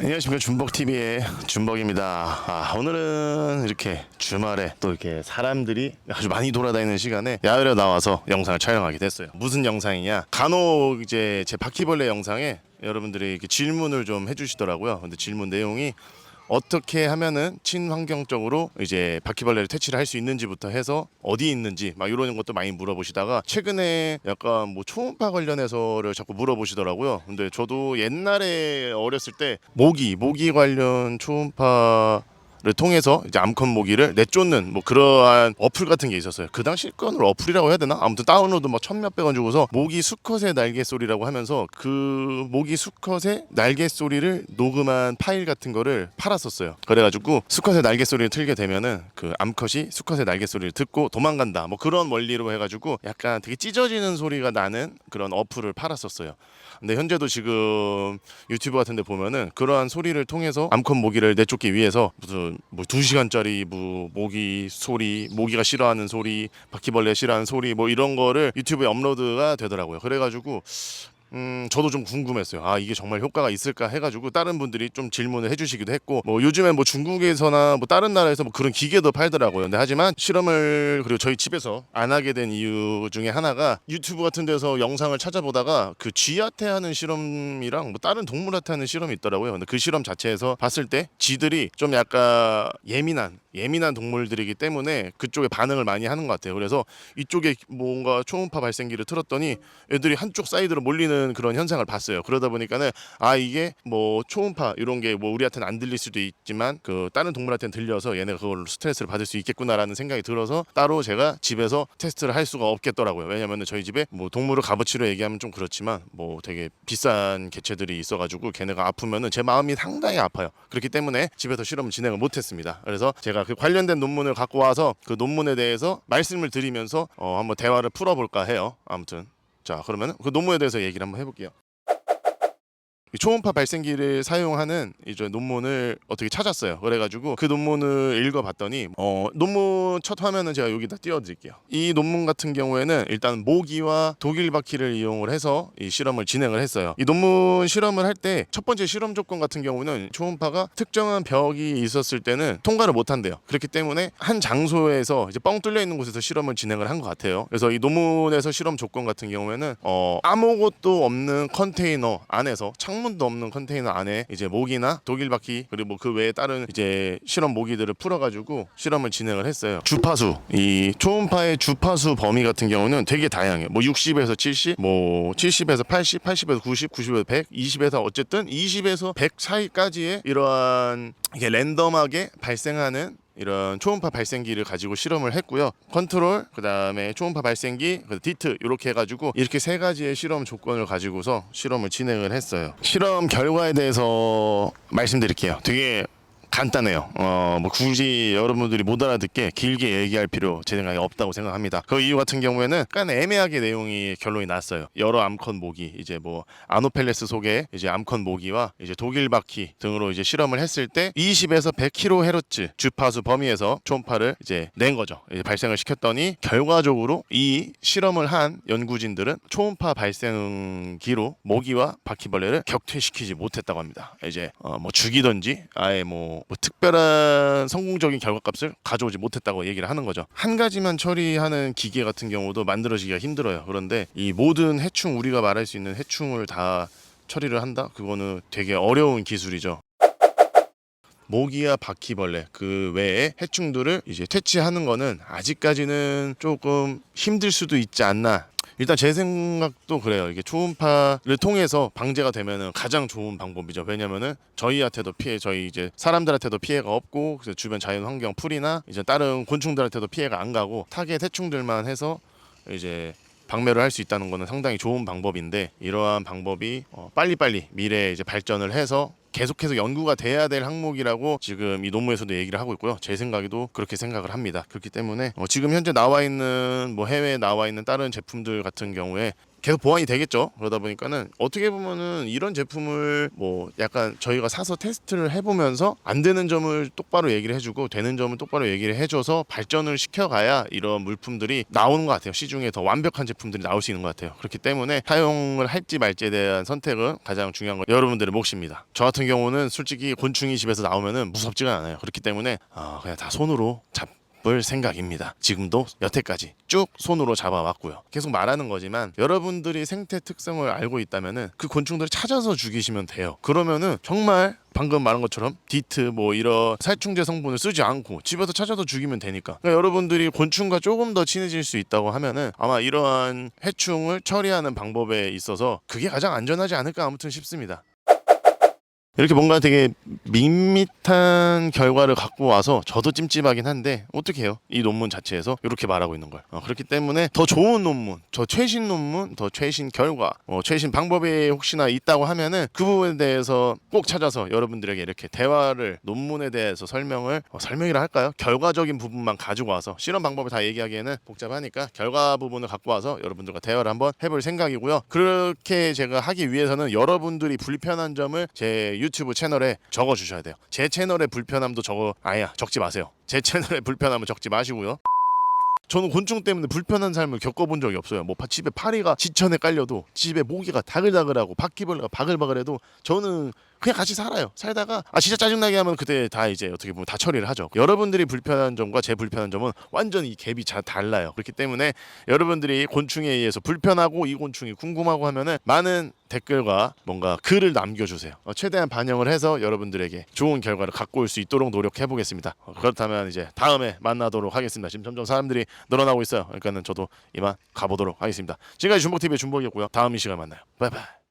안녕하십니까, 준벅TV의 준벅입니다. 오늘은 이렇게 주말에 또 이렇게 사람들이 아주 많이 돌아다니는 시간에 야외로 나와서 영상을 촬영하게 됐어요. 무슨 영상이냐, 간혹 이제 제 바퀴벌레 영상에 여러분들이 이렇게 질문을 좀 해주시더라고요. 근데 질문 내용이 어떻게 하면은 친환경적으로 이제 바퀴벌레를 퇴치를 할 수 있는지부터 해서 어디 있는지 막 이런 것도 많이 물어보시다가 최근에 약간 뭐 초음파 관련해서를 자꾸 물어보시더라고요. 근데 저도 옛날에 어렸을 때 모기 관련 초음파 를 통해서 이제 암컷 모기를 내쫓는 뭐 그러한 어플 같은 게 있었어요. 그 당시 거는 어플이라고 해야 되나? 아무튼 다운로드 뭐 천몇백 원 주고서 모기 수컷의 날개 소리라고 하면서 그 모기 수컷의 날개 소리를 녹음한 파일 같은 거를 팔았었어요. 그래가지고 수컷의 날개 소리를 틀게 되면은 그 암컷이 수컷의 날개 소리를 듣고 도망간다, 뭐 그런 원리로 해가지고 약간 되게 찢어지는 소리가 나는 그런 어플을 팔았었어요. 근데 현재도 지금 유튜브 같은 데 보면은 그러한 소리를 통해서 암컷 모기를 내쫓기 위해서 무슨 뭐 2시간짜리 뭐 모기 소리, 모기가 싫어하는 소리, 바퀴벌레 싫어하는 소리 뭐 이런 거를 유튜브에 업로드가 되더라고요. 그래가지고 저도 좀 궁금했어요. 이게 정말 효과가 있을까 해가지고 다른 분들이 좀 질문을 해주시기도 했고, 뭐 요즘에 뭐 중국에서나 뭐 다른 나라에서 뭐 그런 기계도 팔더라고요. 근데 하지만 실험을 그리고 저희 집에서 안 하게 된 이유 중에 하나가 유튜브 같은 데서 영상을 찾아보다가 그 쥐한테 하는 실험이랑 뭐 다른 동물한테 하는 실험이 있더라고요. 근데 그 실험 자체에서 봤을 때 쥐들이 좀 약간 예민한 동물들이기 때문에 그쪽에 반응을 많이 하는 것 같아요. 그래서 이쪽에 뭔가 초음파 발생기를 틀었더니 애들이 한쪽 사이드로 몰리는 그런 현상을 봤어요. 그러다 보니까는 이게 뭐 초음파 이런 게 뭐 우리한테는 안 들릴 수도 있지만 그 다른 동물한테는 들려서 얘네가 그걸로 스트레스를 받을 수 있겠구나라는 생각이 들어서 따로 제가 집에서 테스트를 할 수가 없겠더라고요. 왜냐면은 저희 집에 뭐 동물을 값어치로 얘기하면 좀 그렇지만 뭐 되게 비싼 개체들이 있어가지고 걔네가 아프면은 제 마음이 상당히 아파요. 그렇기 때문에 집에서 실험을 진행을 못했습니다. 그래서 제가 그 관련된 논문을 갖고 와서 그 논문에 대해서 말씀을 드리면서 한번 대화를 풀어볼까 해요. 아무튼 자, 그러면 그 논문에 대해서 얘기를 한번 해볼게요. 이 초음파 발생기를 사용하는 이제 논문을 어떻게 찾았어요. 그래가지고 그 논문을 읽어봤더니 논문 첫 화면은 제가 여기다 띄워드릴게요. 이 논문 같은 경우에는 일단 모기와 독일바퀴를 이용을 해서 이 실험을 진행을 했어요. 이 논문 실험을 할 때 첫 번째 실험 조건 같은 경우는 초음파가 특정한 벽이 있었을 때는 통과를 못한대요. 그렇기 때문에 한 장소에서 이제 뻥 뚫려 있는 곳에서 실험을 진행을 한 것 같아요. 그래서 이 논문에서 실험 조건 같은 경우에는 아무것도 없는 컨테이너 안에서 창문도 없는 컨테이너 안에 이제 모기나 독일바퀴 그리고 그 외에 다른 이제 실험 모기들을 풀어가지고 실험을 진행을 했어요. 주파수, 이 초음파의 주파수 범위 같은 경우는 되게 다양해요. 뭐 60에서 70, 뭐 70에서 80, 80에서 90, 90에서 100, 20에서 어쨌든 20에서 100 사이까지의 이러한 이게 랜덤하게 발생하는 이런 초음파 발생기를 가지고 실험을 했고요. 컨트롤, 그 다음에 초음파 발생기, 디트 이렇게 해가지고 이렇게 세 가지의 실험 조건을 가지고서 실험을 진행을 했어요. 실험 결과에 대해서 말씀드릴게요. 되게 간단해요. 뭐 굳이 여러분들이 못 알아듣게 길게 얘기할 필요 제 생각에 없다고 생각합니다. 그 이유 같은 경우에는 약간 애매하게 내용이 결론이 났어요. 여러 암컷 모기, 이제 뭐 아노펠레스 속의 이제 암컷 모기와 이제 독일바퀴 등으로 이제 실험을 했을 때 20에서 100kHz 주파수 범위에서 초음파를 이제 낸 거죠. 이제 발생을 시켰더니 결과적으로 이 실험을 한 연구진들은 초음파 발생기로 모기와 바퀴벌레를 격퇴시키지 못했다고 합니다. 이제 뭐 죽이든지 아예 뭐 특별한 성공적인 결과값을 가져오지 못했다고 얘기를 하는 거죠. 한 가지만 처리하는 기계 같은 경우도 만들어지기가 힘들어요. 그런데 이 모든 해충, 우리가 말할 수 있는 해충을 다 처리를 한다? 그거는 되게 어려운 기술이죠. 모기와 바퀴벌레 그 외에 해충들을 이제 퇴치하는 거는 아직까지는 조금 힘들 수도 있지 않나. 일단 제 생각도 그래요. 이게 초음파를 통해서 방제가 되면은 가장 좋은 방법이죠. 왜냐면은 저희한테도 저희 이제 사람들한테도 피해가 없고, 그래서 주변 자연 환경 풀이나 이제 다른 곤충들한테도 피해가 안 가고 타겟 해충들만 해서 이제 박멸을 할 수 있다는 거는 상당히 좋은 방법인데, 이러한 방법이 빨리빨리 미래에 이제 발전을 해서 계속해서 연구가 돼야 될 항목이라고 지금 이 논문에서도 얘기를 하고 있고요. 제 생각에도 그렇게 생각을 합니다. 그렇기 때문에 지금 현재 나와 있는 뭐 해외에 나와 있는 다른 제품들 같은 경우에 계속 보완이 되겠죠. 그러다 보니까는 어떻게 보면은 이런 제품을 뭐 약간 저희가 사서 테스트를 해보면서 안 되는 점을 똑바로 얘기를 해주고 되는 점을 똑바로 얘기를 해줘서 발전을 시켜가야 이런 물품들이 나오는 것 같아요. 시중에 더 완벽한 제품들이 나올 수 있는 것 같아요. 그렇기 때문에 사용을 할지 말지에 대한 선택은 가장 중요한 건 여러분들의 몫입니다. 저 같은 경우는 솔직히 곤충이 집에서 나오면은 무섭지가 않아요. 그렇기 때문에 그냥 다 손으로 잡을 생각입니다. 지금도 여태까지 쭉 손으로 잡아왔고요. 계속 말하는 거지만 여러분들이 생태 특성을 알고 있다면은 그 곤충들을 찾아서 죽이시면 돼요. 그러면은 정말 방금 말한 것처럼 디트 뭐 이런 살충제 성분을 쓰지 않고 집에서 찾아서 죽이면 되니까. 그러니까 여러분들이 곤충과 조금 더 친해질 수 있다고 하면은 아마 이러한 해충을 처리하는 방법에 있어서 그게 가장 안전하지 않을까 아무튼 싶습니다. 이렇게 뭔가 되게 밋밋한 결과를 갖고 와서 저도 찜찜하긴 한데 어떡해요. 이 논문 자체에서 이렇게 말하고 있는 걸. 그렇기 때문에 더 좋은 논문, 더 최신 논문, 더 최신 결과, 최신 방법이 혹시나 있다고 하면은 그 부분에 대해서 꼭 찾아서 여러분들에게 이렇게 대화를 논문에 대해서 설명이라 할까요? 결과적인 부분만 가지고 와서 실험 방법을 다 얘기하기에는 복잡하니까 결과 부분을 갖고 와서 여러분들과 대화를 한번 해볼 생각이고요. 그렇게 제가 하기 위해서는 여러분들이 불편한 점을 제 유튜브 채널에 적어주셔야 돼요. 제 채널의 불편함도 적지 마세요. 제 채널의 불편함을 적지 마시고요. 저는 곤충 때문에 불편한 삶을 겪어본 적이 없어요. 뭐 집에 파리가 지천에 깔려도, 집에 모기가 다글다글하고 바퀴벌레가 바글바글해도 저는 그냥 같이 살아요. 살다가 진짜 짜증나게 하면 그때 다 이제 어떻게 보면 다 처리를 하죠. 여러분들이 불편한 점과 제 불편한 점은 완전히 이 갭이 달라요. 그렇기 때문에 여러분들이 곤충에 의해서 불편하고 이 곤충이 궁금하고 하면은 많은 댓글과 뭔가 글을 남겨주세요. 최대한 반영을 해서 여러분들에게 좋은 결과를 갖고 올 수 있도록 노력해 보겠습니다. 그렇다면 이제 다음에 만나도록 하겠습니다. 지금 점점 사람들이 늘어나고 있어요. 그러니까는 저도 이만 가보도록 하겠습니다. 지금까지 준복TV의 준복이었고요. 다음 이 시간에 만나요. 바이바이.